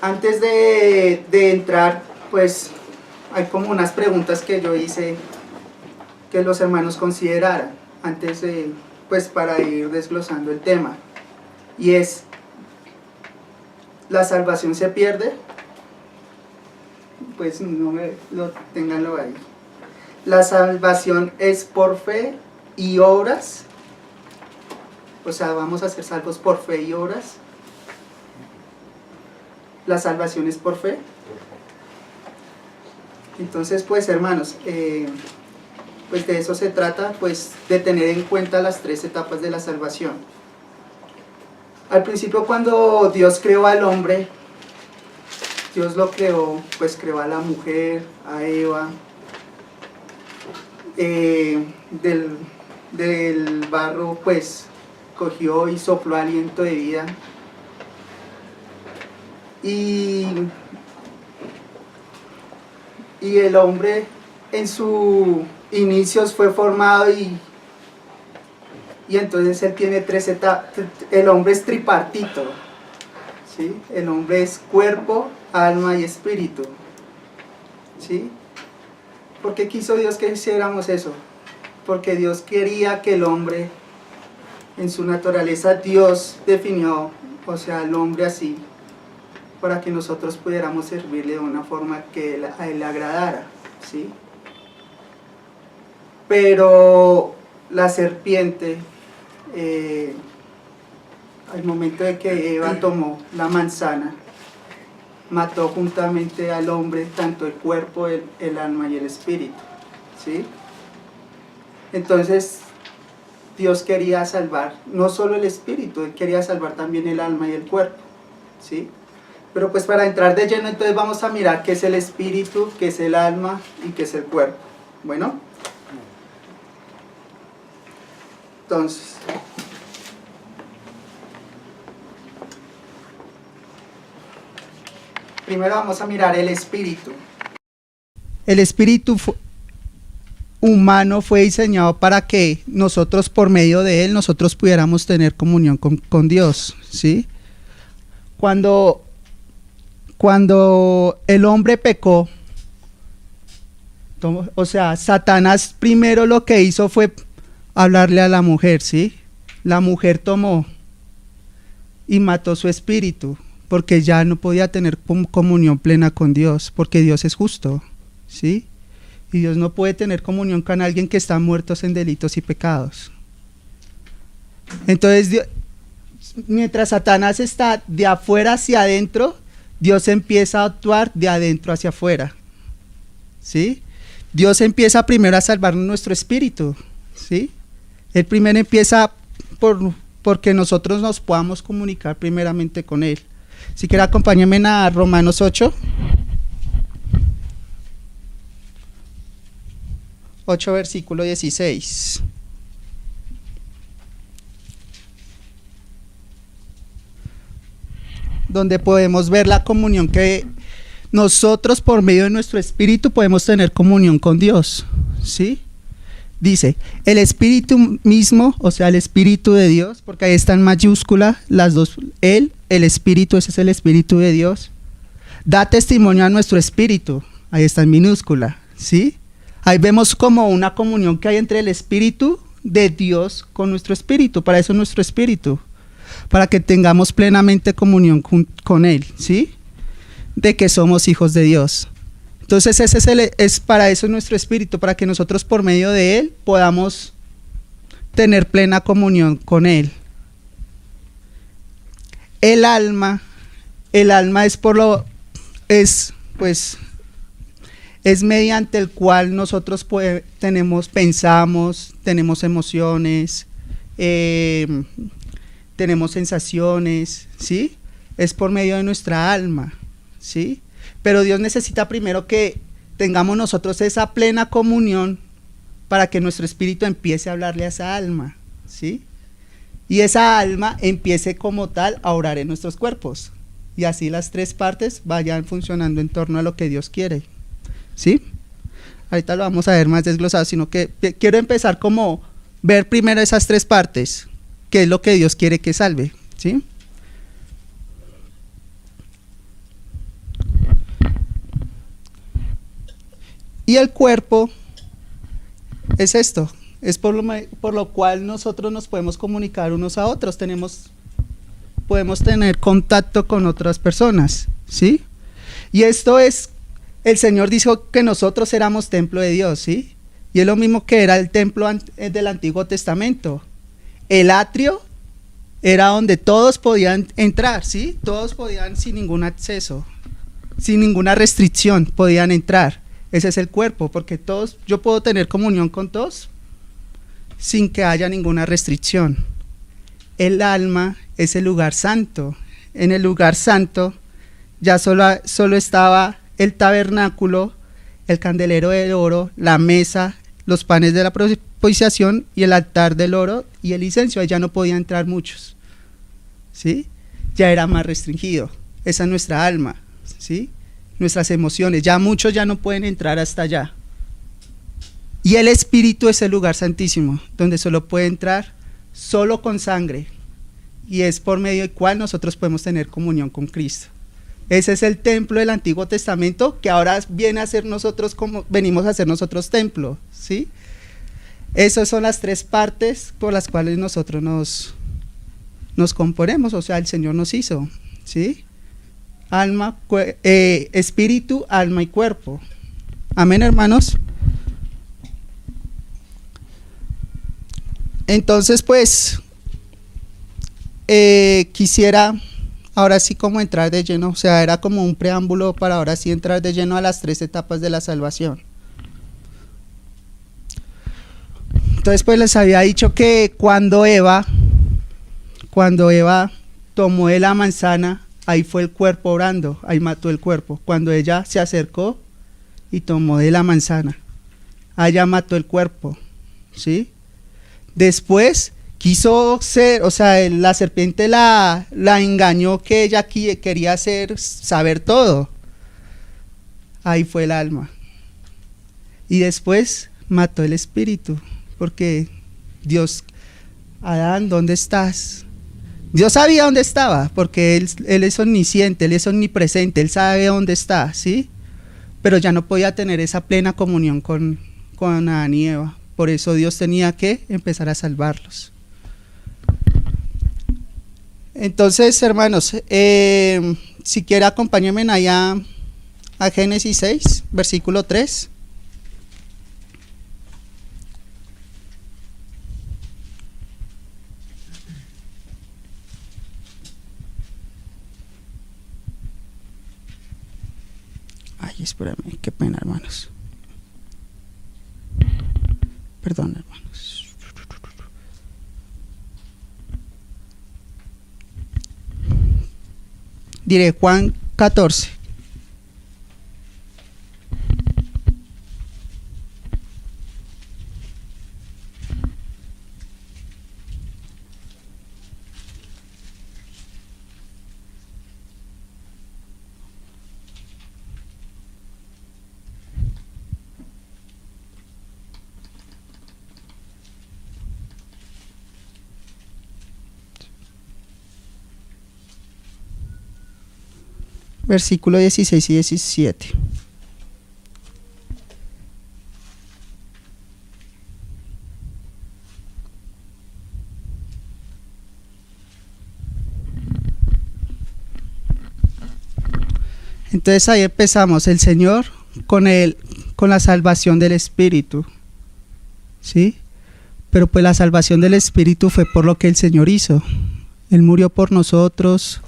Antes de entrar, pues hay como unas preguntas que yo hice que los hermanos consideraran antes de, pues para ir desglosando el tema. Y es, ¿la salvación se pierde? Pues no me lo ténganlo ahí. ¿La salvación es por fe y obras? O sea, vamos a ser salvos por fe y obras. ¿La salvación es por fe? Entonces, pues hermanos, pues de eso se trata, pues de tener en cuenta las tres etapas de la salvación. Al principio, cuando Dios creó al hombre, Dios lo creó, pues creó a la mujer, a Eva, del barro pues cogió y sopló aliento de vida. Y el hombre en sus inicios fue formado y entonces él tiene tres etapas. El hombre es tripartito, ¿sí? El hombre es cuerpo, alma y espíritu, ¿sí? ¿Por qué quiso Dios que hiciéramos eso? Porque Dios quería que el hombre, en su naturaleza, Dios definió, o sea, al hombre así, para que nosotros pudiéramos servirle de una forma que a él le agradara, ¿sí? Pero la serpiente, al momento de que Eva tomó la manzana, mató juntamente al hombre tanto el cuerpo, el alma y el espíritu, ¿sí? Entonces Dios quería salvar no solo el espíritu, Él quería salvar también el alma y el cuerpo, ¿sí? Pero pues para entrar de lleno, entonces vamos a mirar qué es el espíritu, qué es el alma y qué es el cuerpo. Bueno, entonces, primero vamos a mirar el espíritu. El espíritu humano fue diseñado para que nosotros, por medio de él, nosotros pudiéramos tener comunión con Dios, ¿sí? Cuando el hombre pecó, o sea, Satanás primero lo que hizo fue hablarle a la mujer, ¿sí? La mujer tomó y mató su espíritu, porque ya no podía tener comunión plena con Dios, porque Dios es justo, ¿sí? Y Dios no puede tener comunión con alguien que está muerto en delitos y pecados. Entonces, Dios, mientras Satanás está de afuera hacia adentro, Dios empieza a actuar de adentro hacia afuera, ¿sí? Dios empieza primero a salvar nuestro espíritu, ¿sí? Él primero empieza porque nosotros nos podamos comunicar primeramente con Él. Si quiere, acompáñenme a Romanos 8. 8, versículo 16. Donde podemos ver la comunión que nosotros por medio de nuestro espíritu podemos tener comunión con Dios, ¿sí? Dice, el espíritu mismo, o sea, el espíritu de Dios, porque ahí está en mayúscula las dos, el espíritu, ese es el espíritu de Dios, da testimonio a nuestro espíritu, ahí está en minúscula, ¿sí? Ahí vemos como una comunión que hay entre el espíritu de Dios con nuestro espíritu, para eso es nuestro espíritu, para que tengamos plenamente comunión con Él, ¿sí? De que somos hijos de Dios. Entonces ese es para eso nuestro espíritu, para que nosotros por medio de Él podamos tener plena comunión con Él. El alma es mediante el cual nosotros pensamos, tenemos emociones, tenemos sensaciones, ¿sí? Es por medio de nuestra alma, ¿sí? Pero Dios necesita primero que tengamos nosotros esa plena comunión para que nuestro espíritu empiece a hablarle a esa alma, ¿sí? Y esa alma empiece como tal a orar en nuestros cuerpos. Y así las tres partes vayan funcionando en torno a lo que Dios quiere, ¿sí? Ahorita lo vamos a ver más desglosado, sino que quiero empezar como ver primero esas tres partes, que es lo que Dios quiere que salve, ¿sí? Y el cuerpo es esto, es por lo cual nosotros nos podemos comunicar unos a otros, podemos tener contacto con otras personas, ¿sí? Y esto es, el Señor dijo que nosotros éramos templo de Dios, ¿sí? Y es lo mismo que era el templo del Antiguo Testamento. El atrio era donde todos podían entrar, ¿sí? Todos podían sin ningún acceso, sin ninguna restricción, podían entrar. Ese es el cuerpo, porque todos, yo puedo tener comunión con todos sin que haya ninguna restricción. El alma es el lugar santo. En el lugar santo ya solo estaba el tabernáculo, el candelero de oro, la mesa, los panes de la propiciación y el altar del oro y el incienso. Ahí ya no podían entrar muchos, ¿sí? Ya era más restringido. Esa es nuestra alma, ¿sí? Nuestras emociones, ya muchos ya no pueden entrar hasta allá. Y el espíritu es el lugar santísimo, donde solo puede entrar solo con sangre, y es por medio del cual nosotros podemos tener comunión con Cristo. Ese es el templo del Antiguo Testamento, que ahora viene a ser nosotros, como venimos a ser nosotros templo, ¿sí? Esas son las tres partes por las cuales nosotros nos componemos, o sea, el Señor nos hizo, ¿sí? Alma, espíritu, alma y cuerpo. Amén, hermanos. Entonces, pues, quisiera ahora sí como entrar de lleno, o sea, era como un preámbulo para ahora sí entrar de lleno a las tres etapas de la salvación. Entonces, pues les había dicho que cuando Eva tomó de la manzana, ahí fue el cuerpo orando, ahí mató el cuerpo. Cuando ella se acercó y tomó de la manzana, allá mató el cuerpo, ¿sí? Después quiso ser, o sea, la serpiente la engañó que ella quería saber todo. Ahí fue el alma. Y después mató el espíritu, porque Dios, Adán, ¿dónde estás? Dios sabía dónde estaba, porque él es omnisciente, Él es omnipresente, Él sabe dónde está, ¿sí? Pero ya no podía tener esa plena comunión con Adán y Eva. Por eso Dios tenía que empezar a salvarlos. Entonces, hermanos, si quiere acompáñenme allá a Génesis 6, versículo 3. Ay, espérame, qué pena, hermanos. Perdón, hermanos. Diré Juan 14. Versículo 16 y 17. Entonces ahí empezamos, el Señor con la salvación del Espíritu, ¿sí? Pero pues la salvación del Espíritu fue por lo que el Señor hizo. Él murió por nosotros,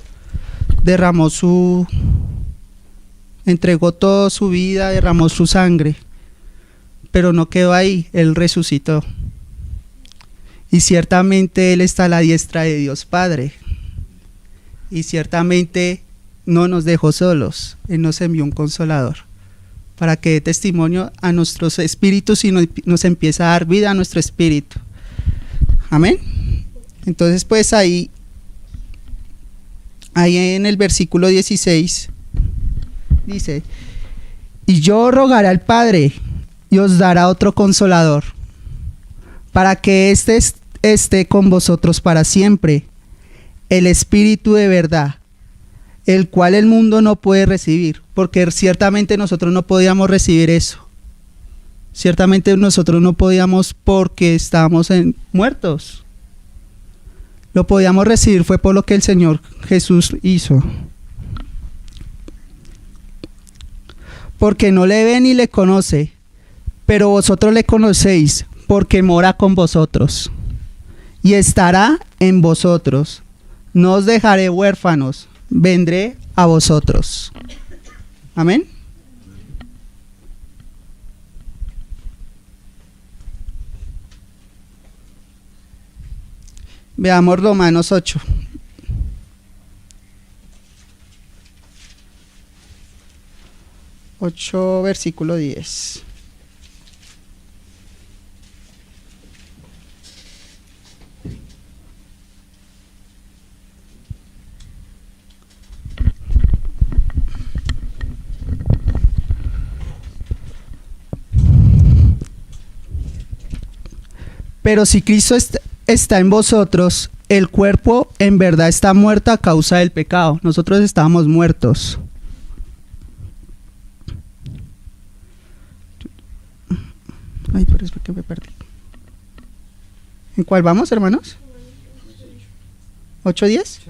entregó toda su vida, derramó su sangre, pero no quedó ahí, Él resucitó. Y ciertamente Él está a la diestra de Dios Padre. Y ciertamente no nos dejó solos, Él nos envió un consolador para que dé testimonio a nuestros espíritus y nos empieza a dar vida a nuestro espíritu. Amén. Entonces pues ahí en el versículo 16 dice: y yo rogaré al Padre y os dará otro consolador, para que éste esté con vosotros para siempre, el Espíritu de verdad, el cual el mundo no puede recibir, porque ciertamente nosotros no podíamos recibir eso, Ciertamente nosotros no podíamos porque estábamos muertos. Lo podíamos recibir fue por lo que el Señor Jesús hizo. Porque no le ve ni le conoce, pero vosotros le conocéis, porque mora con vosotros y estará en vosotros. No os dejaré huérfanos, vendré a vosotros. Amén. Veamos Romanos 8. Versículo 10. Pero si Cristo está en vosotros, el cuerpo en verdad está muerto a causa del pecado. Nosotros estábamos muertos. Ay, pero es porque me perdí. ¿En cuál vamos, hermanos? 8:10.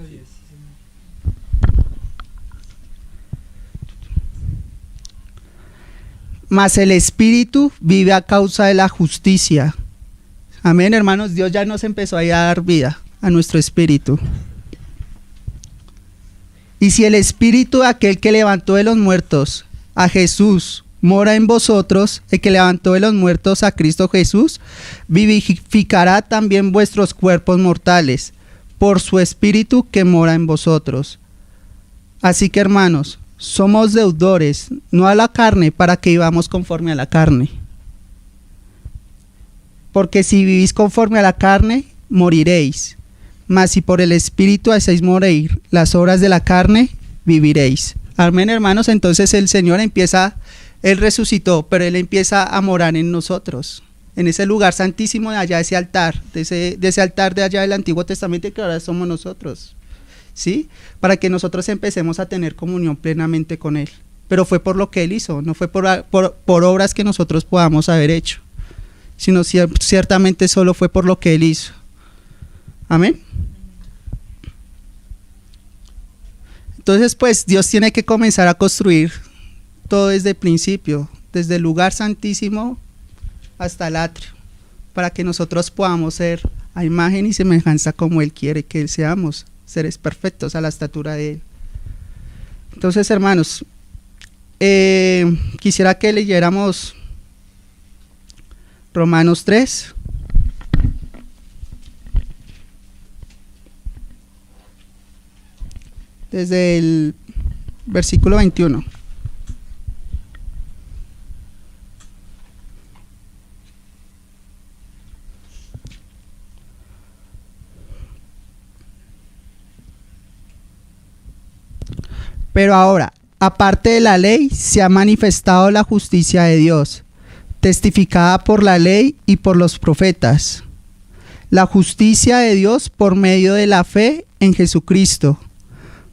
Mas el Espíritu vive a causa de la justicia. Amén, hermanos. Dios ya nos empezó a dar vida a nuestro espíritu. Y si el Espíritu de aquel que levantó de los muertos a Jesús mora en vosotros, el que levantó de los muertos a Cristo Jesús, vivificará también vuestros cuerpos mortales, por su Espíritu que mora en vosotros. Así que, hermanos, somos deudores, no a la carne, para que vivamos conforme a la carne. Porque si vivís conforme a la carne, moriréis. Mas si por el Espíritu hacéis morir las obras de la carne, viviréis. Amén, hermanos. Entonces el Señor Él resucitó, pero Él empieza a morar en nosotros, en ese lugar santísimo de allá, ese altar, de ese altar de allá del Antiguo Testamento que ahora somos nosotros, ¿sí? Para que nosotros empecemos a tener comunión plenamente con Él. Pero fue por lo que Él hizo, no fue por obras que nosotros podamos haber hecho, sino ciertamente solo fue por lo que Él hizo. Amén. Entonces, pues, Dios tiene que comenzar a construir todo desde el principio, desde el lugar santísimo hasta el atrio, para que nosotros podamos ser a imagen y semejanza como Él quiere que seamos, seres perfectos a la estatura de Él. Entonces, hermanos, quisiera que leyéramos Romanos 3. Desde el versículo 21. Pero ahora, aparte de la ley, se ha manifestado la justicia de Dios, testificada por la ley y por los profetas. La justicia de Dios por medio de la fe en Jesucristo,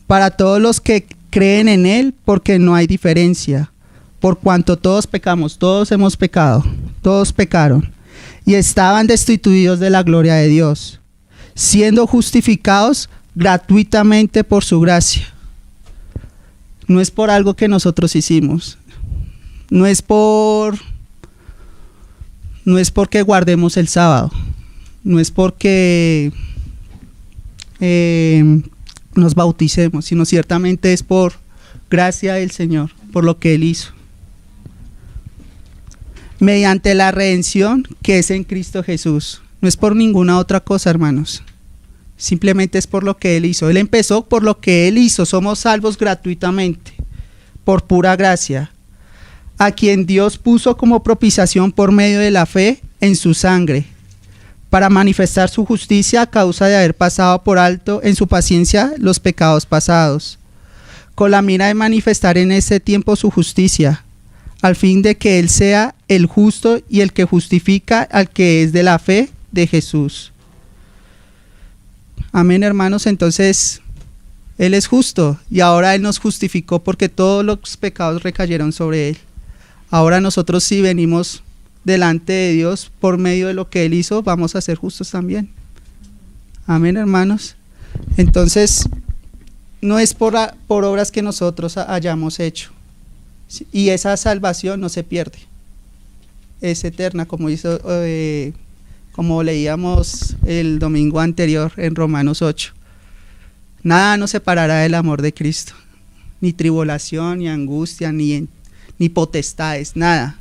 para todos los que creen en Él, porque no hay diferencia. Por cuanto todos pecamos, todos hemos pecado, todos pecaron, y estaban destituidos de la gloria de Dios, siendo justificados gratuitamente por su gracia. No es por algo que nosotros hicimos, no es porque guardemos el sábado, no es porque nos bauticemos, sino ciertamente es por gracia del Señor, por lo que Él hizo, mediante la redención que es en Cristo Jesús. No es por ninguna otra cosa, hermanos, simplemente es por lo que Él hizo. Él empezó por lo que Él hizo. Somos salvos gratuitamente, por pura gracia, a quien Dios puso como propiciación por medio de la fe en su sangre, para manifestar su justicia a causa de haber pasado por alto en su paciencia los pecados pasados, con la mira de manifestar en ese tiempo su justicia, al fin de que Él sea el justo y el que justifica al que es de la fe de Jesús. Amén, hermanos. Entonces, Él es justo y ahora Él nos justificó porque todos los pecados recayeron sobre Él. Ahora nosotros sí venimos delante de Dios por medio de lo que Él hizo, vamos a ser justos también. Amén, hermanos. Entonces, no es por obras que nosotros hayamos hecho. Y esa salvación no se pierde. Es eterna, como leíamos el domingo anterior en Romanos 8. Nada nos separará del amor de Cristo. Ni tribulación, ni angustia, ni potestades, nada.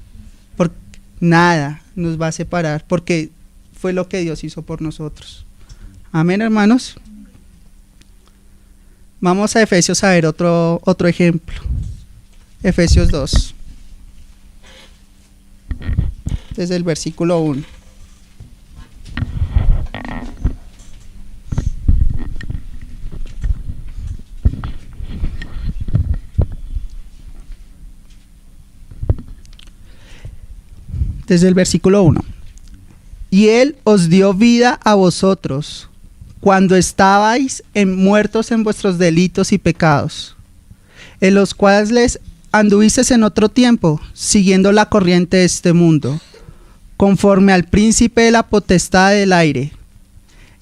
Nada nos va a separar, porque fue lo que Dios hizo por nosotros. Amén, hermanos. Vamos a Efesios a ver otro ejemplo. Efesios 2. Desde el versículo 1. Desde el versículo 1. Y Él os dio vida a vosotros, cuando estabais muertos en vuestros delitos y pecados, en los cuales anduvisteis en otro tiempo, siguiendo la corriente de este mundo, conforme al príncipe de la potestad del aire,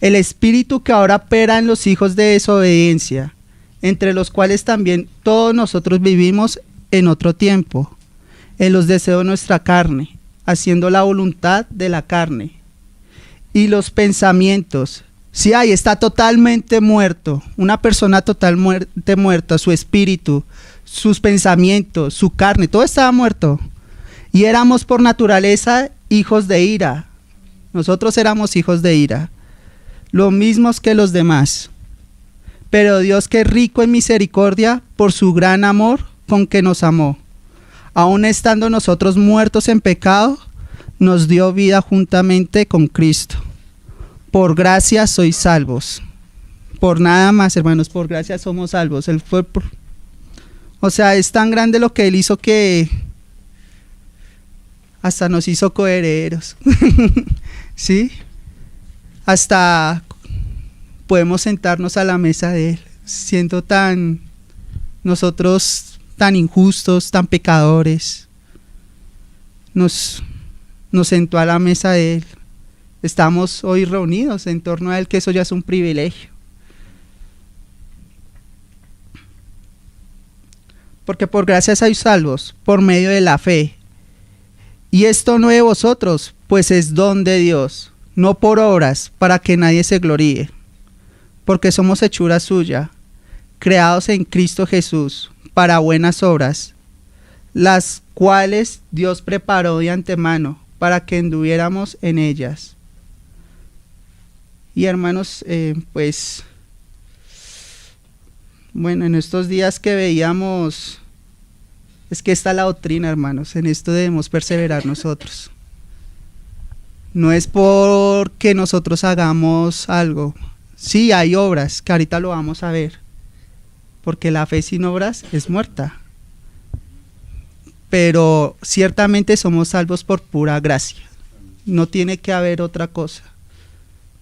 el espíritu que ahora opera en los hijos de desobediencia, entre los cuales también todos nosotros vivimos en otro tiempo, en los deseos de nuestra carne, haciendo la voluntad de la carne y los pensamientos. Si ahí está totalmente muerto, una persona totalmente muerta, su espíritu, sus pensamientos, su carne, todo estaba muerto. Y éramos por naturaleza hijos de ira. Nosotros éramos hijos de ira, lo mismos que los demás. Pero Dios, que es rico en misericordia, por su gran amor con que nos amó, aun estando nosotros muertos en pecado, nos dio vida juntamente con Cristo. Por gracia sois salvos. Por nada más, hermanos, por gracia somos salvos. O sea, es tan grande lo que Él hizo que hasta nos hizo coherederos. ¿Sí? Hasta podemos sentarnos a la mesa de Él, siendo nosotros tan injustos, tan pecadores. Nos sentó a la mesa de Él. Estamos hoy reunidos en torno a Él, que eso ya es un privilegio. Porque por gracia sois salvos, por medio de la fe. Y esto no de vosotros, pues es don de Dios, no por obras, para que nadie se gloríe. Porque somos hechura suya, creados en Cristo Jesús, para buenas obras, las cuales Dios preparó de antemano, para que anduviéramos en ellas. Y hermanos, pues, bueno, en estos días que veíamos, es que está la doctrina, hermanos, en esto debemos perseverar nosotros. No es porque nosotros hagamos algo. Sí, hay obras, que ahorita lo vamos a ver, porque la fe sin obras es muerta. Pero ciertamente somos salvos por pura gracia. No tiene que haber otra cosa.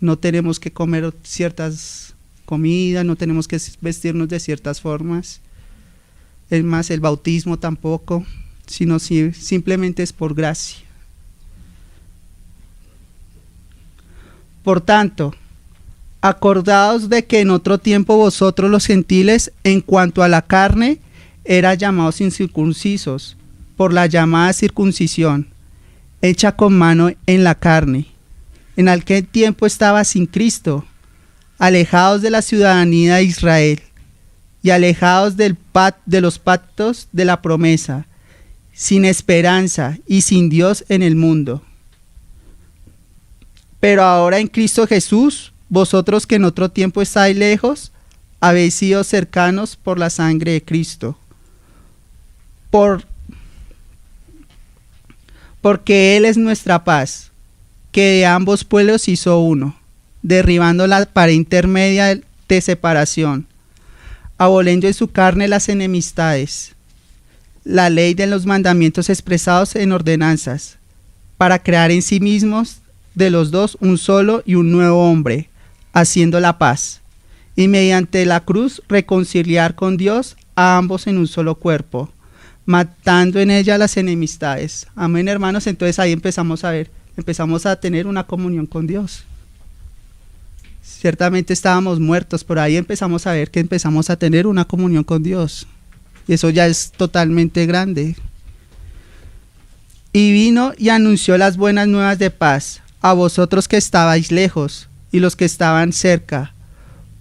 No tenemos que comer ciertas comidas, no tenemos que vestirnos de ciertas formas. Es más, el bautismo tampoco, sino simplemente es por gracia. Por tanto, acordaos de que en otro tiempo vosotros los gentiles, en cuanto a la carne, eran llamados incircuncisos, por la llamada circuncisión, hecha con mano en la carne. En aquel tiempo estaba sin Cristo, alejados de la ciudadanía de Israel, y alejados de los pactos de la promesa, sin esperanza y sin Dios en el mundo. Pero ahora en Cristo Jesús, vosotros que en otro tiempo estáis lejos, habéis sido cercanos por la sangre de Cristo. Porque Él es nuestra paz, que de ambos pueblos hizo uno, derribando la pared intermedia de separación, aboliendo en su carne las enemistades, la ley de los mandamientos expresados en ordenanzas, para crear en sí mismos de los dos un solo y un nuevo hombre, haciendo la paz, y mediante la cruz reconciliar con Dios a ambos en un solo cuerpo, matando en ella las enemistades. Amén, hermanos. Entonces ahí empezamos a tener una comunión con Dios. Ciertamente estábamos muertos, pero ahí empezamos a ver que empezamos a tener una comunión con Dios. Y eso ya es totalmente grande. Y vino y anunció las buenas nuevas de paz a vosotros que estabais lejos y los que estaban cerca.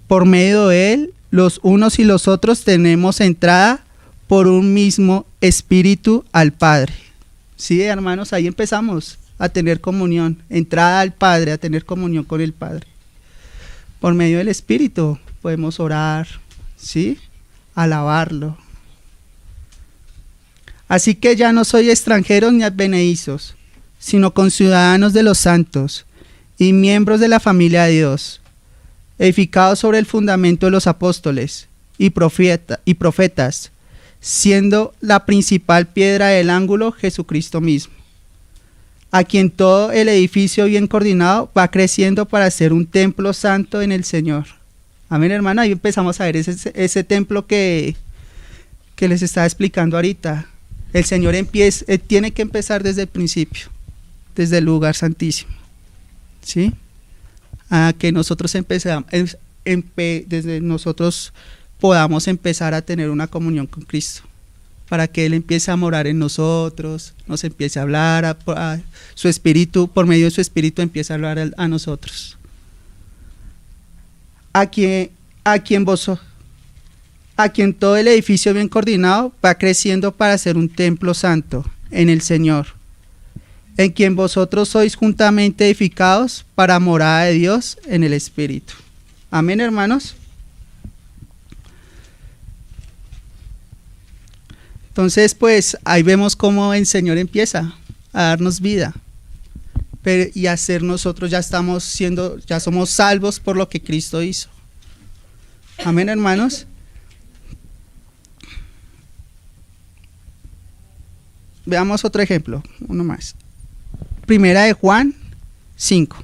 Por medio de él, los unos y los otros tenemos entrada por un mismo espíritu al Padre. Sí, hermanos, ahí empezamos a tener comunión, entrada al Padre, a tener comunión con el Padre. Por medio del Espíritu podemos orar, ¿sí? Alabarlo. Así que ya no soy extranjeros ni advenedizos, sino conciudadanos de los santos y miembros de la familia de Dios, edificados sobre el fundamento de los apóstoles y profetas, siendo la principal piedra del ángulo Jesucristo mismo, a quien todo el edificio bien coordinado va creciendo para ser un templo santo en el Señor. Amén, hermano. Ahí empezamos a ver ese templo que les estaba explicando ahorita. El Señor tiene que empezar desde el principio, desde el lugar santísimo, ¿sí? A que nosotros desde nosotros podamos empezar a tener una comunión con Cristo, para que Él empiece a morar en nosotros, nos empiece a hablar, a su Espíritu, por medio de su Espíritu empiece a hablar a nosotros. A quien todo el edificio bien coordinado va creciendo para ser un templo santo en el Señor, en quien vosotros sois juntamente edificados para morada de Dios en el Espíritu. Amén, hermanos. Entonces, pues, ahí vemos cómo el Señor empieza a darnos vida. Y a ser nosotros ya somos salvos por lo que Cristo hizo. Amén, hermanos. Veamos otro ejemplo, uno más. Primera de Juan 5.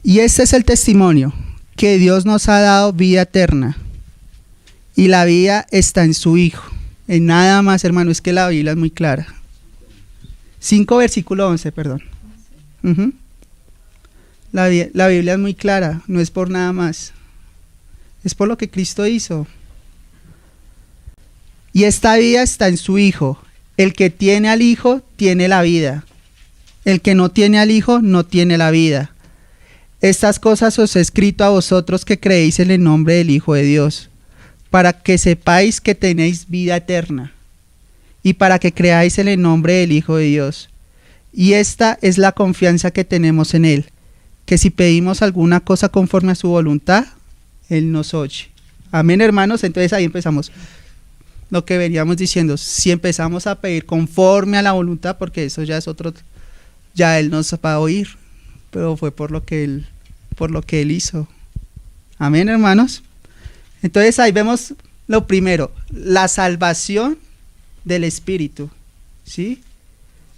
Y este es el testimonio, que Dios nos ha dado vida eterna, y la vida está en su Hijo. En nada más, hermano, es que la Biblia es muy clara. 5 versículo 11, perdón. La Biblia es muy clara, no es por nada más. Es por lo que Cristo hizo. Y esta vida está en su Hijo. El que tiene al Hijo, tiene la vida. El que no tiene al Hijo, no tiene la vida. Estas cosas os he escrito a vosotros que creéis en el nombre del Hijo de Dios, para que sepáis que tenéis vida eterna, y para que creáis en el nombre del Hijo de Dios. Y esta es la confianza que tenemos en Él, que si pedimos alguna cosa conforme a su voluntad, Él nos oye. Amén, hermanos. Entonces ahí empezamos lo que veníamos diciendo. Si empezamos a pedir conforme a la voluntad, porque eso ya es otro, ya Él nos va a oír, pero fue por lo que Él hizo. Amén, hermanos. Entonces ahí vemos lo primero, la salvación del Espíritu, ¿sí?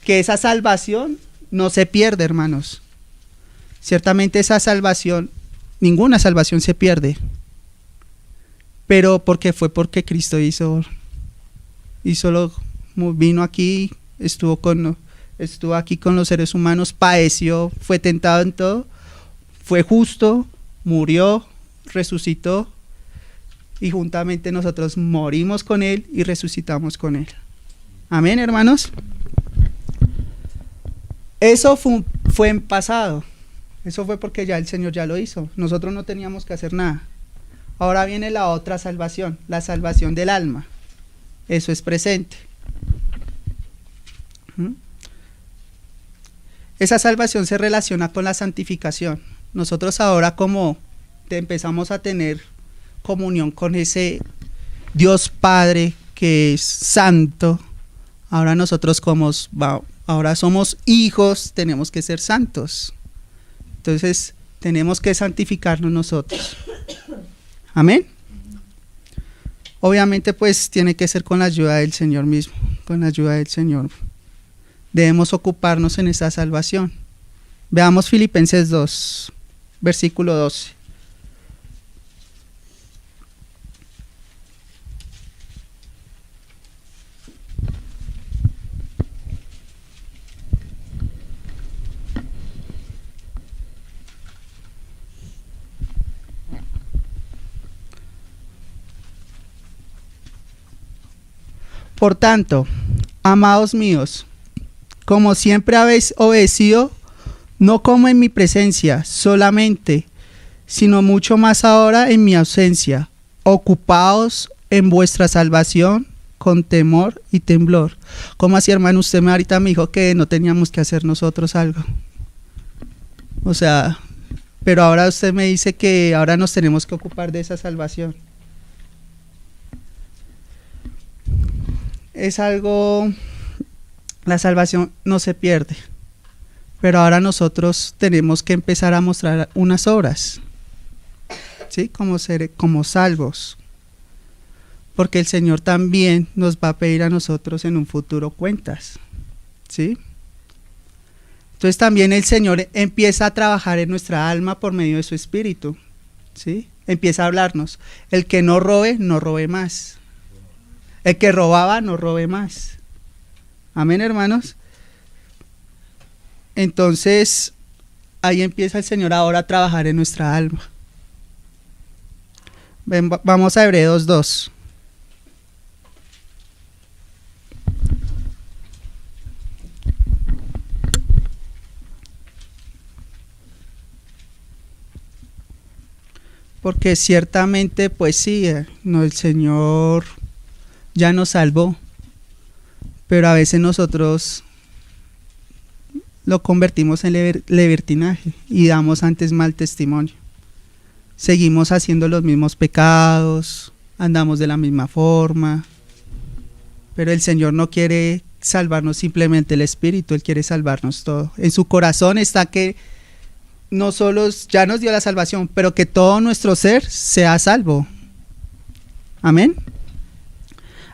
Que esa salvación no se pierde, hermanos. Ciertamente esa salvación, ninguna salvación se pierde, pero fue porque Cristo vino aquí, estuvo aquí con los seres humanos, padeció, fue tentado en todo, fue justo, murió, resucitó, y juntamente nosotros morimos con Él y resucitamos con Él. Amén, hermanos. Eso fue en pasado. Eso fue porque ya el Señor ya lo hizo. Nosotros no teníamos que hacer nada. Ahora viene la otra salvación, la salvación del alma. Eso es presente. Esa salvación se relaciona con la santificación. Nosotros ahora, como empezamos a tener comunión con ese Dios Padre que es santo, ahora nosotros ahora somos hijos, tenemos que ser santos. Entonces tenemos que santificarnos nosotros. Amén. Obviamente pues tiene que ser con la ayuda del Señor mismo, con la ayuda del Señor. Debemos ocuparnos en esa salvación. Veamos Filipenses 2, versículo 12. Por tanto, amados míos, como siempre habéis obedecido, no como en mi presencia solamente, sino mucho más ahora en mi ausencia, ocupaos en vuestra salvación con temor y temblor. ¿Cómo así, hermano? Usted ahorita me dijo que no teníamos que hacer nosotros algo. O sea, pero ahora usted me dice que ahora nos tenemos que ocupar de esa salvación. Es algo, la salvación no se pierde, pero ahora nosotros tenemos que empezar a mostrar unas obras, ¿sí? Como salvos, porque el Señor también nos va a pedir a nosotros en un futuro cuentas, ¿sí? Entonces también el Señor empieza a trabajar en nuestra alma por medio de su Espíritu, ¿sí? Empieza a hablarnos, el que no robe, no robe más. El que robaba, no robe más. Amén, hermanos. Entonces, ahí empieza el Señor ahora a trabajar en nuestra alma. Vamos a Hebreos 2. Porque ciertamente, pues sí, no, el Señor ya nos salvó, pero a veces nosotros lo convertimos en libertinaje y damos antes mal testimonio. Seguimos haciendo los mismos pecados, andamos de la misma forma, pero el Señor no quiere salvarnos simplemente el espíritu, Él quiere salvarnos todo. En su corazón está que no solo ya nos dio la salvación, pero que todo nuestro ser sea salvo. Amén.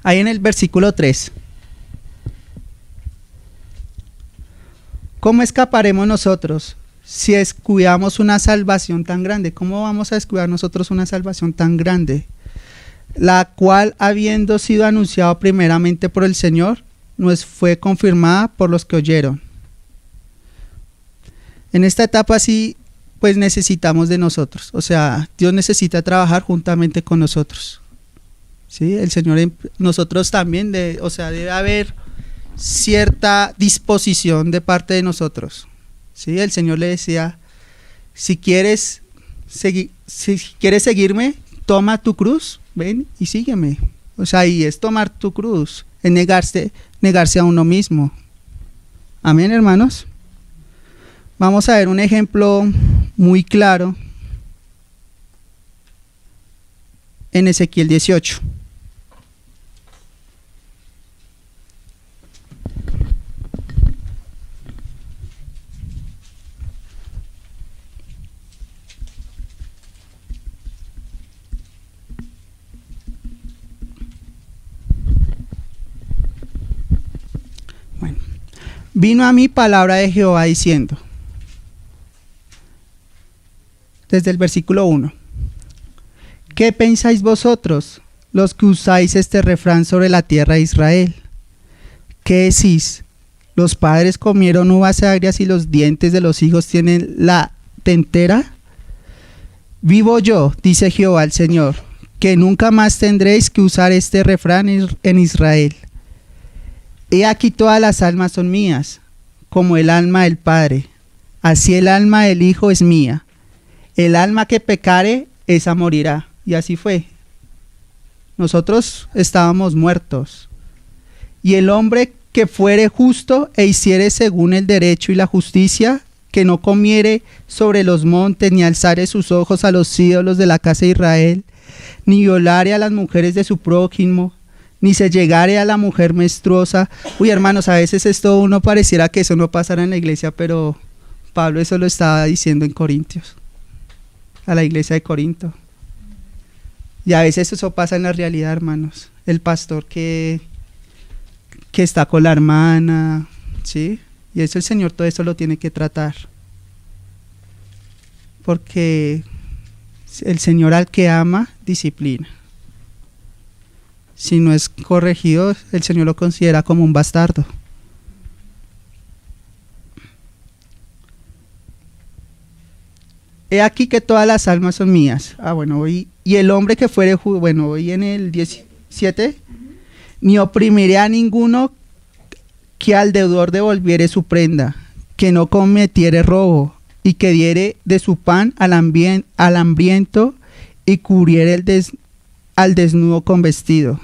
Ahí en el versículo 3. ¿Cómo escaparemos nosotros si descuidamos una salvación tan grande? ¿Cómo vamos a descuidar nosotros una salvación tan grande? La cual, habiendo sido anunciado primeramente por el Señor, nos fue confirmada por los que oyeron. En esta etapa sí, pues necesitamos de nosotros. O sea, Dios necesita trabajar juntamente con nosotros. ¿Sí? El Señor, nosotros también, debe haber cierta disposición de parte de nosotros. ¿Sí? El Señor le decía, si quieres seguirme, toma tu cruz, ven y sígueme. O sea, y es tomar tu cruz, es negarse a uno mismo. Amén, hermanos. Vamos a ver un ejemplo muy claro en Ezequiel 18. Bueno, vino a mí palabra de Jehová diciendo, desde el versículo 1, ¿qué pensáis vosotros, los que usáis este refrán sobre la tierra de Israel? ¿Qué decís? ¿Los padres comieron uvas agrias y los dientes de los hijos tienen la dentera? Vivo yo, dice Jehová el Señor, que nunca más tendréis que usar este refrán en Israel. He aquí todas las almas son mías, como el alma del Padre, así el alma del Hijo es mía. El alma que pecare, esa morirá. Y así fue. Nosotros estábamos muertos. Y el hombre que fuere justo e hiciere según el derecho y la justicia, que no comiere sobre los montes, ni alzare sus ojos a los ídolos de la casa de Israel, ni violare a las mujeres de su prójimo, ni se llegare a la mujer menstruosa. Uy, hermanos, a veces esto uno pareciera que eso no pasara en la iglesia, pero Pablo eso lo estaba diciendo en Corintios, a la iglesia de Corinto. Y a veces eso pasa en la realidad, hermanos. El pastor que está con la hermana, ¿sí? Y eso el Señor todo eso lo tiene que tratar. Porque el Señor al que ama, disciplina. Si no es corregido, el Señor lo considera como un bastardo. He aquí que todas las almas son mías. Bueno, voy. Y el hombre que fuere, voy en el 17. Ni oprimiré a ninguno que al deudor devolviere su prenda, que no cometiere robo, y que diere de su pan al hambriento, y cubriere al desnudo con vestido.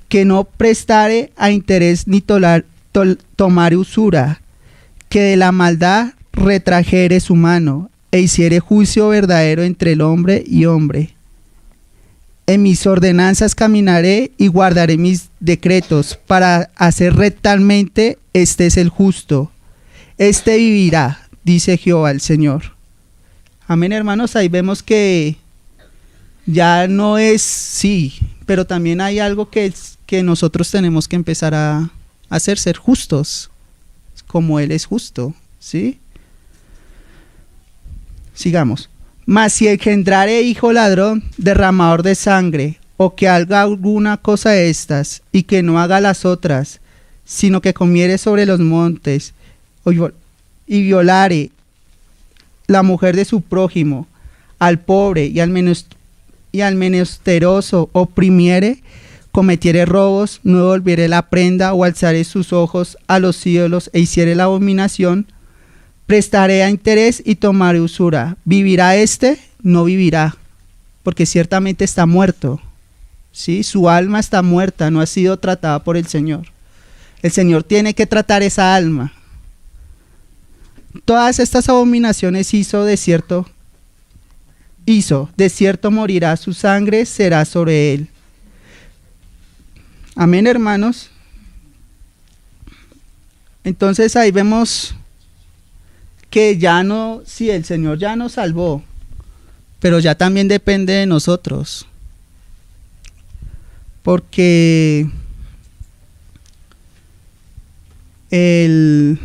Que no prestare a interés ni tomare usura, que de la maldad retrajere su mano, e hiciere juicio verdadero entre el hombre y hombre. En mis ordenanzas caminaré y guardaré mis decretos, para hacer rectamente. Este es el justo, este vivirá, dice Jehová el Señor. Amén, hermanos. Ahí vemos que ya no es sí, pero también hay algo que nosotros tenemos que empezar a hacer, ser justos, como Él es justo, ¿sí? Sigamos. Mas si engendrare hijo ladrón, derramador de sangre, o que haga alguna cosa de estas, y que no haga las otras, sino que comiere sobre los montes, y violare la mujer de su prójimo, al pobre y al menesteroso oprimiere, cometiere robos, no devolviere la prenda, o alzare sus ojos a los ídolos, e hiciere la abominación, prestaré a interés y tomaré usura. ¿Vivirá éste? No vivirá, porque ciertamente está muerto, ¿sí? Su alma está muerta, no ha sido tratada por el Señor. El Señor tiene que tratar esa alma. Todas estas abominaciones hizo, de cierto morirá, su sangre será sobre él. Amén, hermanos. Entonces ahí vemos que ya no, sí, el Señor ya nos salvó, pero ya también depende de nosotros. Porque el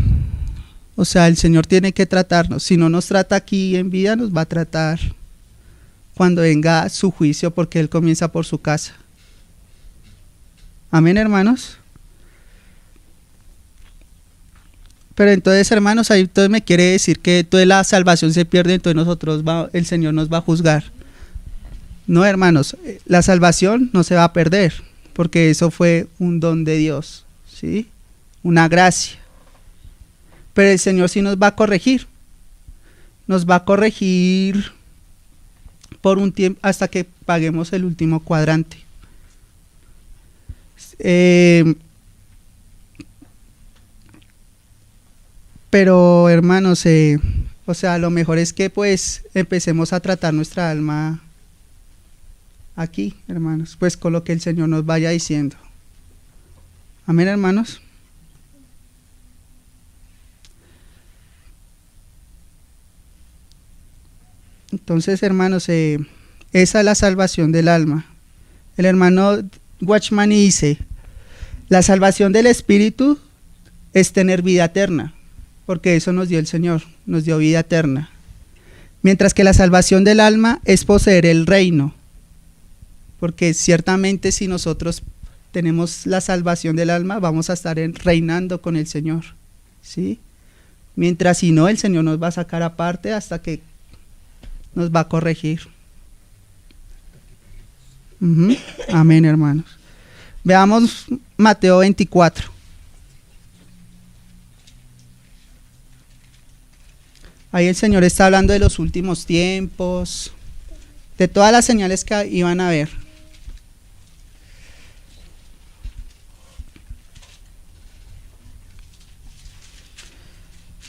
Señor tiene que tratarnos. Si no nos trata aquí en vida, nos va a tratar cuando venga su juicio, porque Él comienza por su casa. Amén, hermanos. Pero entonces, hermanos, ahí entonces me quiere decir que toda la salvación se pierde, entonces el Señor nos va a juzgar. No, hermanos, la salvación no se va a perder, porque eso fue un don de Dios, ¿sí? Una gracia. Pero el Señor sí nos va a corregir. Nos va a corregir por un tiempo hasta que paguemos el último cuadrante. Pero hermanos, lo mejor es que pues empecemos a tratar nuestra alma aquí, hermanos, pues con lo que el Señor nos vaya diciendo. Amén, hermanos. Entonces, hermanos, esa es la salvación del alma. El hermano Watchman dice, la salvación del espíritu es tener vida eterna, porque eso nos dio el Señor, nos dio vida eterna. Mientras que la salvación del alma es poseer el reino, porque ciertamente si nosotros tenemos la salvación del alma, vamos a estar reinando con el Señor, ¿sí? Mientras si no, el Señor nos va a sacar aparte hasta que nos va a corregir. Amén, hermanos. Veamos Mateo 24. Ahí el Señor está hablando de los últimos tiempos, de todas las señales que iban a haber.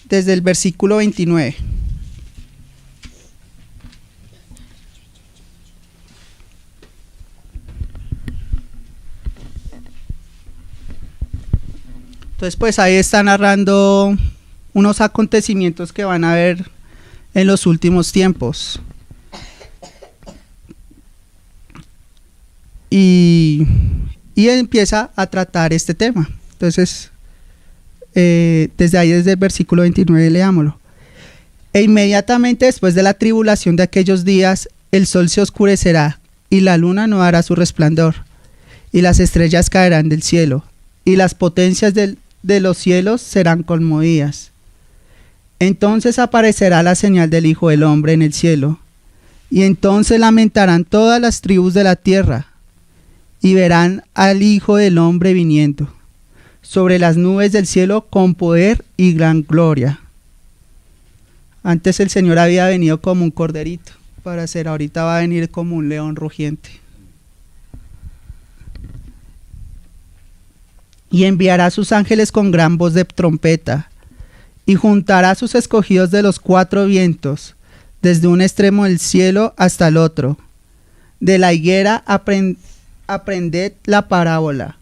Desde el versículo 29. Entonces, pues ahí está narrando unos acontecimientos que van a haber en los últimos tiempos. y empieza a tratar este tema. Entonces, desde ahí, desde el versículo 29, leámoslo. E inmediatamente después de la tribulación de aquellos días, el sol se oscurecerá, y la luna no hará su resplandor, y las estrellas caerán del cielo, y las potencias de los cielos serán conmovidas. Entonces aparecerá la señal del Hijo del Hombre en el cielo, y entonces lamentarán todas las tribus de la tierra, y verán al Hijo del Hombre viniendo sobre las nubes del cielo con poder y gran gloria. Antes el Señor había venido como un corderito para ser, ahorita va a venir como un león rugiente. Y enviará a sus ángeles con gran voz de trompeta, y juntará a sus escogidos de los cuatro vientos, desde un extremo del cielo hasta el otro. De la higuera aprended la parábola,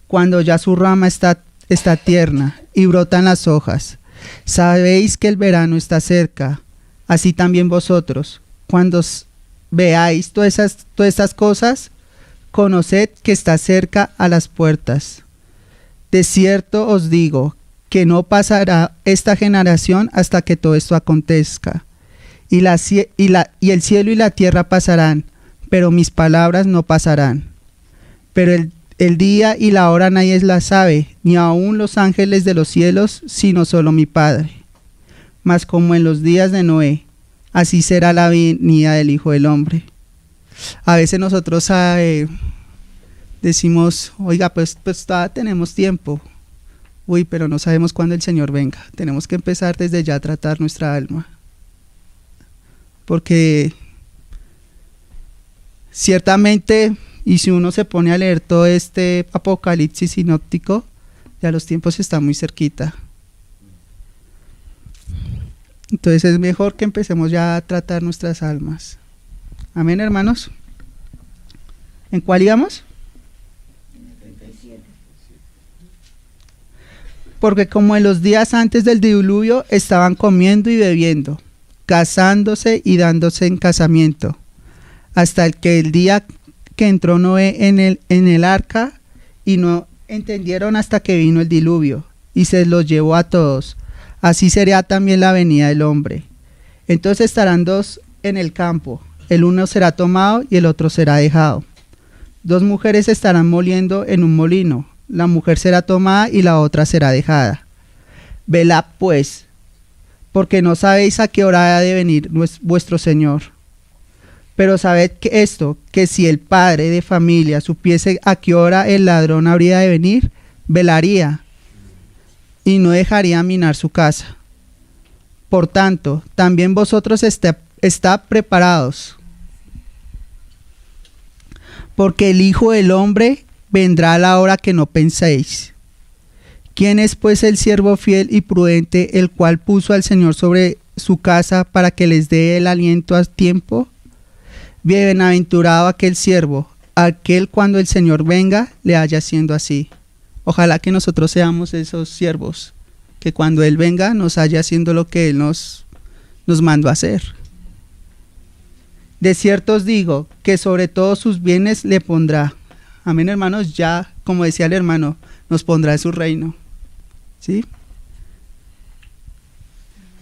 cuando ya su rama está tierna y brotan las hojas. Sabéis que el verano está cerca, así también vosotros, cuando veáis todas estas cosas, conoced que está cerca a las puertas. De cierto os digo, que no pasará esta generación hasta que todo esto acontezca. Y el cielo y la tierra pasarán, pero mis palabras no pasarán. Pero el día y la hora nadie la sabe, ni aun los ángeles de los cielos, sino solo mi Padre. Mas como en los días de Noé, así será la venida del Hijo del Hombre. A veces nosotros decimos, oiga, pues todavía tenemos tiempo. Uy, pero no sabemos cuándo el Señor venga. Tenemos que empezar desde ya a tratar nuestra alma. Porque ciertamente, y si uno se pone a leer todo este apocalipsis sinóptico, ya los tiempos están muy cerquita. Entonces es mejor que empecemos ya a tratar nuestras almas. Amén, hermanos. ¿En cuál íbamos? Porque como en los días antes del diluvio estaban comiendo y bebiendo, casándose y dándose en casamiento, hasta el día que entró Noé en el arca, y no entendieron hasta que vino el diluvio, y se los llevó a todos. Así será también la venida del hombre. Entonces estarán dos en el campo, el uno será tomado y el otro será dejado. Dos mujeres estarán moliendo en un molino, la mujer será tomada y la otra será dejada. Velad pues, porque no sabéis a qué hora ha de venir vuestro Señor. Pero sabed que si el padre de familia supiese a qué hora el ladrón habría de venir, velaría y no dejaría minar su casa. Por tanto, también vosotros está preparados, porque el Hijo del Hombre vendrá a la hora que no penséis. ¿Quién es pues el siervo fiel y prudente, el cual puso al Señor sobre su casa para que les dé el aliento a tiempo? Bienaventurado aquel siervo, aquel cuando el Señor venga le haya siendo así. Ojalá que nosotros seamos esos siervos, que cuando Él venga nos haya haciendo lo que Él nos mandó a hacer. De cierto os digo que sobre todos sus bienes le pondrá. Amén, hermanos, ya, como decía el hermano, nos pondrá en su reino. ¿Sí?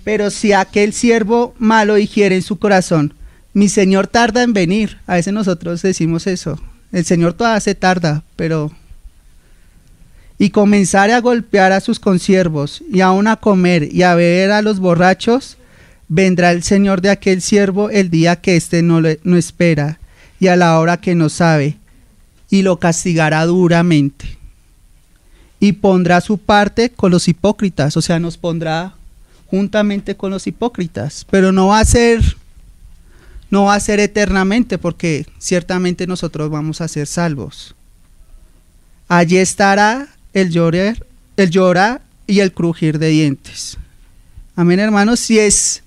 Pero si aquel siervo malo dijere en su corazón, mi Señor tarda en venir, a veces nosotros decimos eso, el Señor todavía se tarda, pero... y comenzare a golpear a sus consiervos, y aun a comer y a beber a los borrachos, vendrá el Señor de aquel siervo el día que éste no espera, y a la hora que no sabe, y lo castigará duramente. Y pondrá su parte con los hipócritas, o sea, nos pondrá juntamente con los hipócritas, pero no va a ser eternamente, porque ciertamente nosotros vamos a ser salvos. Allí estará el llorar y el crujir de dientes. Amén, hermanos. Y es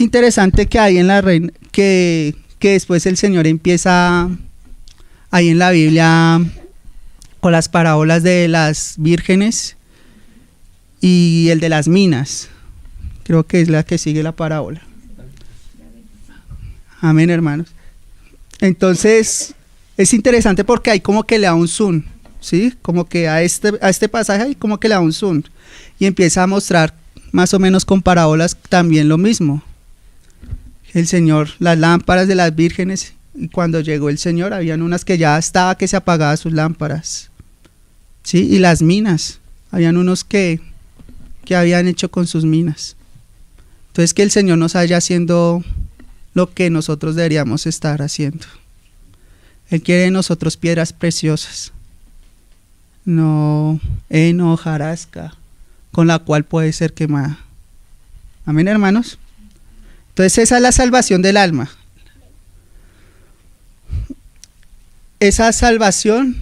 interesante que ahí en la reina, que después el Señor empieza ahí en la Biblia con las parábolas de las vírgenes y el de las minas. Creo que es la que sigue la parábola. Amén, hermanos. Entonces, es interesante porque hay como que le da un zoom, ¿sí? Como que a este pasaje hay como que le da un zoom y empieza a mostrar más o menos con parábolas también lo mismo. El Señor, las lámparas de las vírgenes, y cuando llegó el Señor habían unas que ya estaba que se apagaban sus lámparas, ¿sí? Y las minas, habían unos que habían hecho con sus minas. Entonces que el Señor nos haya haciendo lo que nosotros deberíamos estar haciendo. Él quiere de nosotros piedras preciosas, no heno, hojarasca, con la cual puede ser quemada. Amén, hermanos. Entonces esa es la salvación del alma. Esa salvación,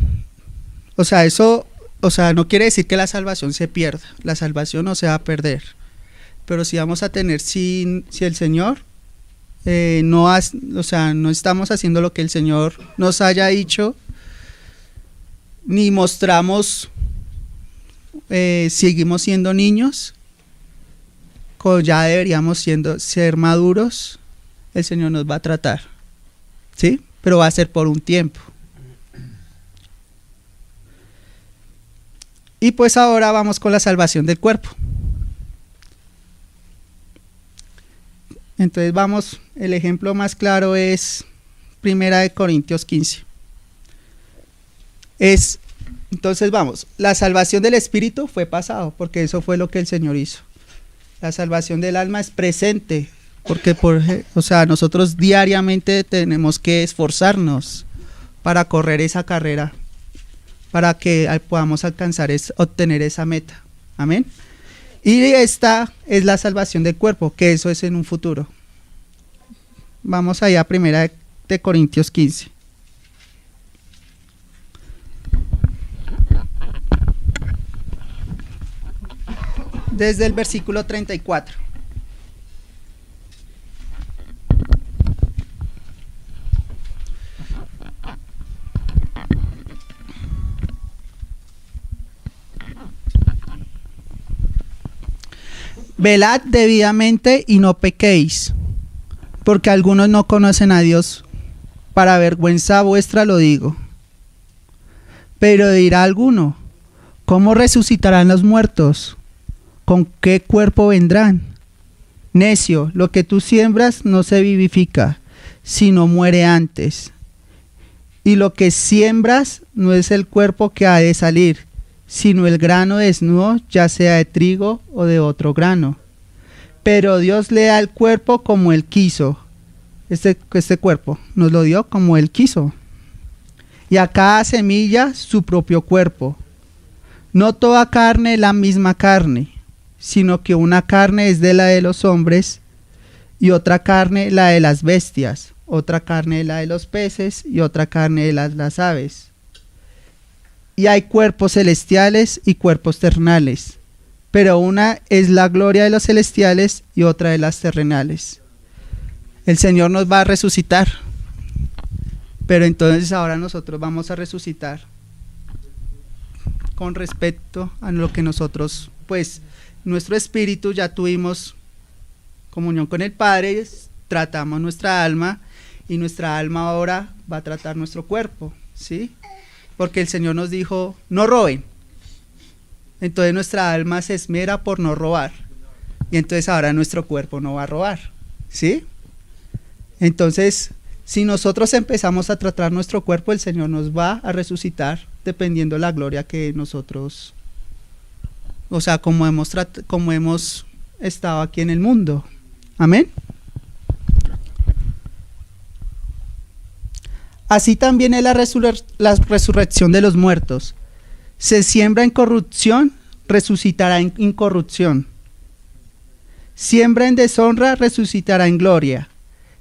no quiere decir que la salvación se pierda. La salvación no se va a perder. Pero si vamos a tener, si el Señor no estamos haciendo lo que el Señor nos haya dicho, ni mostramos, seguimos siendo niños, ya deberíamos ser maduros, el Señor nos va a tratar, ¿sí? Pero va a ser por un tiempo. Y pues ahora vamos con la salvación del cuerpo. Entonces vamos, el ejemplo más claro es 1 Corintios 15. Entonces vamos, la salvación del espíritu fue pasado, porque eso fue lo que el Señor hizo. La salvación del alma es presente, porque nosotros diariamente tenemos que esforzarnos para correr esa carrera, para que podamos obtener esa meta. Amén. Y esta es la salvación del cuerpo, que eso es en un futuro. Vamos allá a 1 Corintios 15. Desde el versículo 34. Velad debidamente y no pequéis, porque algunos no conocen a Dios. Para vergüenza vuestra lo digo. Pero dirá alguno, ¿cómo resucitarán los muertos? ¿Con qué cuerpo vendrán? Necio, lo que tú siembras no se vivifica, sino muere antes. Y lo que siembras no es el cuerpo que ha de salir, sino el grano desnudo, ya sea de trigo o de otro grano. Pero Dios le da el cuerpo como Él quiso. Este cuerpo nos lo dio como Él quiso. Y a cada semilla su propio cuerpo. No toda carne es la misma carne, sino que una carne es de la de los hombres, y otra carne la de las bestias, otra carne la de los peces, y otra carne de las aves. Y hay cuerpos celestiales y cuerpos terrenales, pero una es la gloria de los celestiales y otra de las terrenales. El Señor nos va a resucitar, pero entonces ahora nosotros vamos a resucitar con respecto a lo que nosotros, pues, nuestro espíritu ya tuvimos comunión con el Padre, tratamos nuestra alma, y nuestra alma ahora va a tratar nuestro cuerpo, ¿sí? Porque el Señor nos dijo, no roben. Entonces nuestra alma se esmera por no robar. Y entonces ahora nuestro cuerpo no va a robar, ¿sí? Entonces, si nosotros empezamos a tratar nuestro cuerpo, el Señor nos va a resucitar dependiendo de la gloria que nosotros, como hemos estado aquí en el mundo. Amén. Así también es la resurrección de los muertos. Se siembra en corrupción, resucitará en incorrupción. Siembra en deshonra, resucitará en gloria.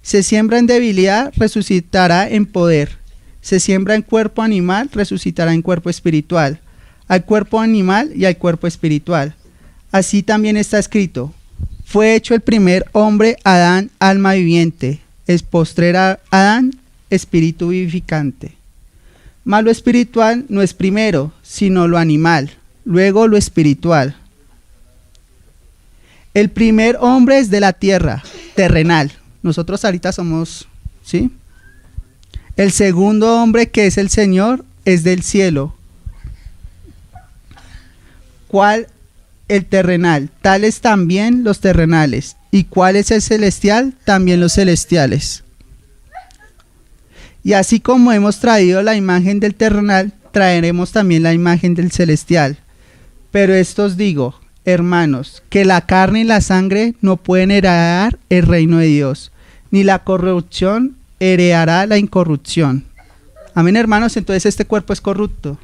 Se siembra en debilidad, resucitará en poder. Se siembra en cuerpo animal, resucitará en cuerpo espiritual. Hay cuerpo animal y hay cuerpo espiritual. Así también está escrito: fue hecho el primer hombre, Adán, alma viviente. Es postrera Adán, espíritu vivificante. Mas lo espiritual no es primero, sino lo animal, luego lo espiritual. El primer hombre es de la tierra, terrenal. Nosotros ahorita somos, ¿sí? El segundo hombre, que es el Señor, es del cielo. ¿Cuál? El terrenal, tales también los terrenales. ¿Y cuál es el celestial? También los celestiales. Y así como hemos traído la imagen del terrenal, traeremos también la imagen del celestial. Pero esto os digo, hermanos, que la carne y la sangre no pueden heredar el reino de Dios, ni la corrupción heredará la incorrupción. Amén, hermanos. Entonces este cuerpo es corrupto,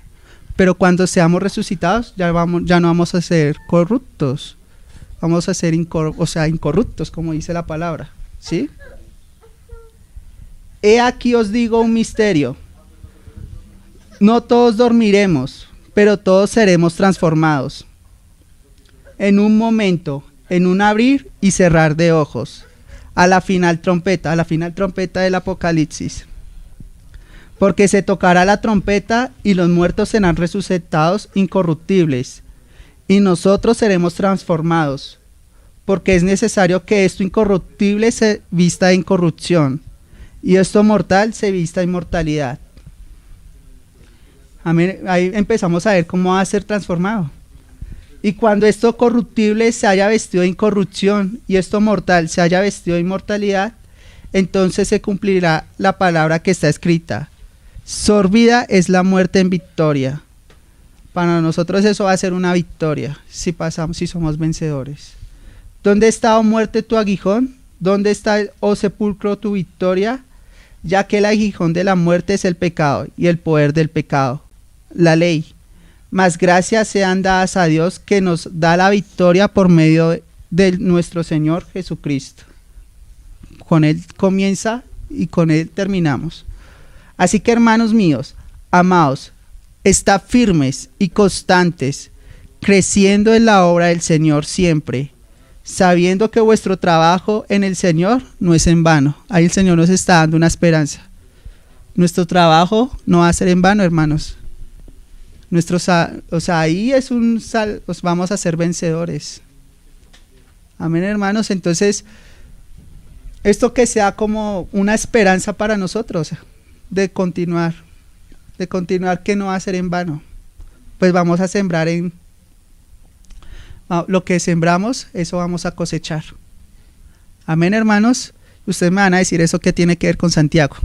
pero cuando seamos resucitados ya no vamos a ser corruptos, vamos a ser incorruptos, como dice la palabra, ¿sí? He aquí os digo un misterio: no todos dormiremos, pero todos seremos transformados. En un momento, en un abrir y cerrar de ojos, a la final trompeta del Apocalipsis. Porque se tocará la trompeta y los muertos serán resucitados incorruptibles, y nosotros seremos transformados, porque es necesario que esto incorruptible se vista de incorrupción, y esto mortal se vista de inmortalidad. Amén. Ahí empezamos a ver cómo va a ser transformado. Y cuando esto corruptible se haya vestido de incorrupción y esto mortal se haya vestido de inmortalidad, entonces se cumplirá la palabra que está escrita: sorbida es la muerte en victoria. Para nosotros eso va a ser una victoria si somos vencedores. ¿Dónde está, oh muerte, tu aguijón? ¿Dónde está, oh sepulcro, tu victoria? Ya que el aguijón de la muerte es el pecado, y el poder del pecado, la ley. Mas gracias sean dadas a Dios, que nos da la victoria por medio de nuestro Señor Jesucristo. Con Él comienza y con Él terminamos. Así que, hermanos míos, amados, estad firmes y constantes, creciendo en la obra del Señor siempre, sabiendo que vuestro trabajo en el Señor no es en vano. Ahí el Señor nos está dando una esperanza. Nuestro trabajo no va a ser en vano, hermanos. Ahí es vamos a ser vencedores. Amén, hermanos. Entonces, esto que sea como una esperanza para nosotros de continuar, que no va a ser en vano. Pues vamos a sembrar lo que sembramos, eso vamos a cosechar. Amén, hermanos. Ustedes me van a decir eso que tiene que ver con Santiago,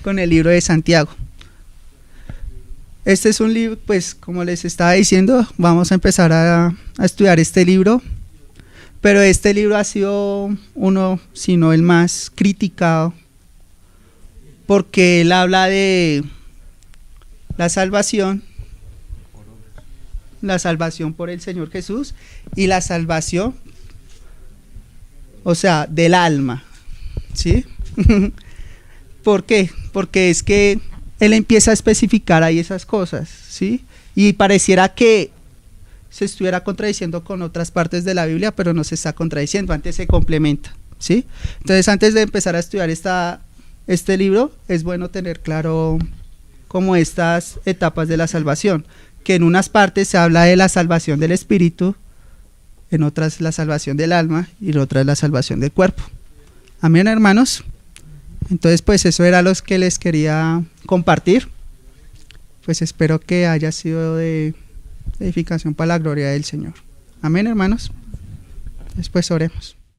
con el libro de Santiago. Este es un libro, pues como les estaba diciendo, vamos a empezar a estudiar este libro, pero este libro ha sido uno, si no el más criticado, porque él habla de la salvación por el Señor Jesús y la salvación, del alma, ¿sí? ¿Por qué? Porque es que él empieza a especificar ahí esas cosas, ¿sí? Y pareciera que se estuviera contradiciendo con otras partes de la Biblia, pero no se está contradiciendo, antes se complementa, ¿sí? Entonces, antes de empezar a estudiar este libro, es bueno tener claro como estas etapas de la salvación, que en unas partes se habla de la salvación del espíritu, en otras la salvación del alma y en otras la salvación del cuerpo. Amén, hermanos. Entonces, pues eso era lo que les quería compartir. Pues espero que haya sido de edificación para la gloria del Señor. Amén, hermanos. Después oremos.